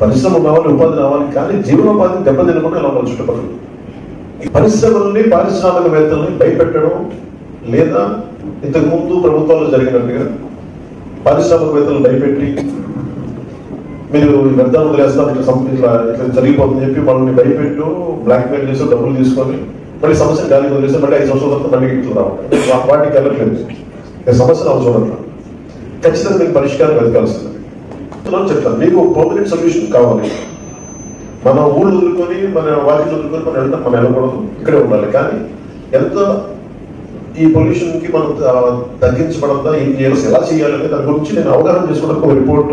పరిశ్రమ రావాలి, ఉపాధి రావాలి, కానీ జీవనోపాధిని దెబ్బతినకుండా ఇలా ఉన్న చుట్టుపక్కల ఈ పరిశ్రమల్ని, పారిశ్రామికవేత్తల్ని భయపెట్టడం, లేదా ఇంతకుముందు ప్రభుత్వాల్లో జరిగినట్టుగా పారిశ్రామికవేత్తలను భయపెట్టి మీరు వ్యర్థాలు వదిలేస్తాం, ఇట్లా జరిగిపోతుందని చెప్పి వాళ్ళని భయపెట్టు బ్లాక్మెయిల్ చేసి డబ్బులు తీసుకొని మళ్ళీ సమస్యను గాలి వదిలేస్తే మళ్ళీ 5 సంవత్సరాల తర్వాత మళ్ళీ ఇట్లా రావాలి. వాటికి వెళ్ళట్లేదు. సమస్యను అవి చూడట్లేదు. ఖచ్చితంగా మీకు పరిష్కారం వెతకాల్సింది చెప్తాను. మీకు పర్మనెంట్ సొల్యూషన్ కావాలి. మన ఊళ్ళు వదులుకొని, మన వాటిని వదులుకొని మనం వెళ్ళకూడదు, ఇక్కడే ఉండాలి. కానీ ఎంత ఈ పొల్యూషన్ కి మనం తగ్గించబడదా, ఏం చేయాలి, ఎలా చేయాలని దాని గురించి నేను అవగాహన చేసుకోవడానికి ఒక రిపోర్ట్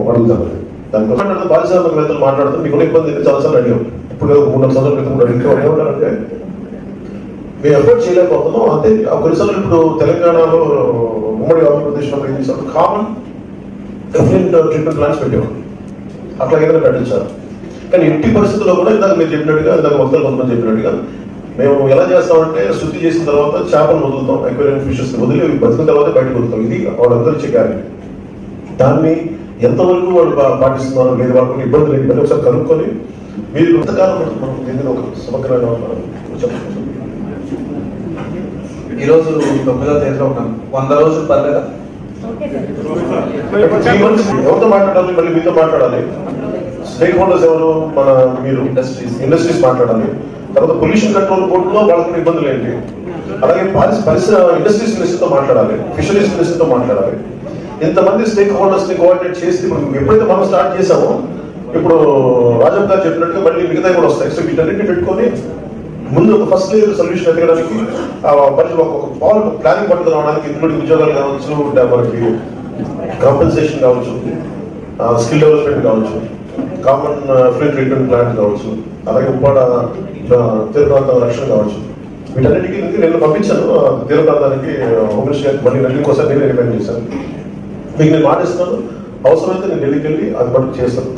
అడుగుతాను. దానికోసం పారిశ్రామికవేత్తలు మాట్లాడుతాను. మీకు ఇబ్బంది అయితే చాలాసార్లు అడిగాం. ఇప్పుడు 3-4 సంవత్సరాల క్రితం అడిగితే వాళ్ళు ఏమంటారంటే మేము ఎఫర్ట్ చేయలేకపోతున్నాం. అంతే కొన్నిసార్లు ఇప్పుడు తెలంగాణలో ఉమ్మడి ఆంధ్రప్రదేశ్లో ఏం చేశారు, కామన్ ఎఫ్లెంట్ ట్రీట్మెంట్ ప్లాంట్స్ పెట్టేవారు. అట్లా ఏదైనా పెట్టించారు. కానీ ఇంటి పరిస్థితుల్లో కూడా ఇందాక మీరు చెప్పినట్టుగా, ఇందాక మొత్తం కొంతమంది చెప్పినట్టుగా మేము ఎలా చేస్తామంటే శుద్ధి చేసిన తర్వాత చేపలు వదులుతాం, అక్వేరియం ఫిషెస్ వదిలి బతికిన తర్వాత బయటకు వదులుతాం. ఇది వాళ్ళందరూ ఇచ్చే గ్యారెంటీ. దాన్ని ఎంతవరకు వాళ్ళు పాటిస్తున్నారు లేదు, వాళ్ళకి ఇబ్బంది లేదు, మళ్ళీ ఒకసారి కనుక్కొని మీరు ఎంతకాలం మనం ఏదైనా ఒక సమగ్రమైన చెప్పండి. ఈరోజు 9వ తేదీలో ఉన్నాను. 100 రోజులు పర్లేదా? ఎవరితో మాట్లాడాలి, మళ్ళీ మీతో మాట్లాడాలి. స్టేక్ హోల్డర్స్ ఎవరు? మన మీరు ఇండస్ట్రీస్ మాట్లాడాలి. తర్వాత పొల్యూషన్ కంట్రోల్ బోర్డులో వాళ్ళకి ఇబ్బందులు ఏంటి, అలాగే ఇండస్ట్రీస్ మినిస్టర్తో మాట్లాడాలి, ఫిషరీస్ మినిస్టర్తో మాట్లాడాలి. ఇంతమంది స్టేక్ హోల్డర్స్ ని కోఆర్డినేట్ చేసి ఇప్పుడు ఎప్పుడైతే మనం స్టార్ట్ చేసామో, ఇప్పుడు రాజప్ గారు చెప్పినట్టుగా మళ్ళీ మిగతా కూడా వస్తాయి. సో వీటన్నిటిని పెట్టుకొని ముందు ఒక ఫస్ట్ లేయర్ సొల్యూషన్ ఎదగడానికి ఒక ప్లానింగ్ పట్టుకు రావడానికి, ఇంక్లూడింగ్ ఉద్యోగాలు కావచ్చు, మనకి కాంపెన్సేషన్ కావచ్చు, స్కిల్ డెవలప్మెంట్ కావచ్చు, కామన్ ఫ్రీ ట్రీట్మెంట్ ప్లాంట్ కావచ్చు, అలాగే ఉప్పాడ తీర ప్రాంతం రక్షణ కావచ్చు. వీటన్నిటికీ నేను పంపించాను తీర ప్రాంతానికి హోమ్ మినిస్టర్ గారికి. మళ్ళీ ఢిల్లీ కోసం నేను రికమెండ్ చేశాను. మీకు నేను మాటిస్తున్నాను, అవసరమైతే నేను ఢిల్లీకి వెళ్ళి అది పట్టు చేస్తాను.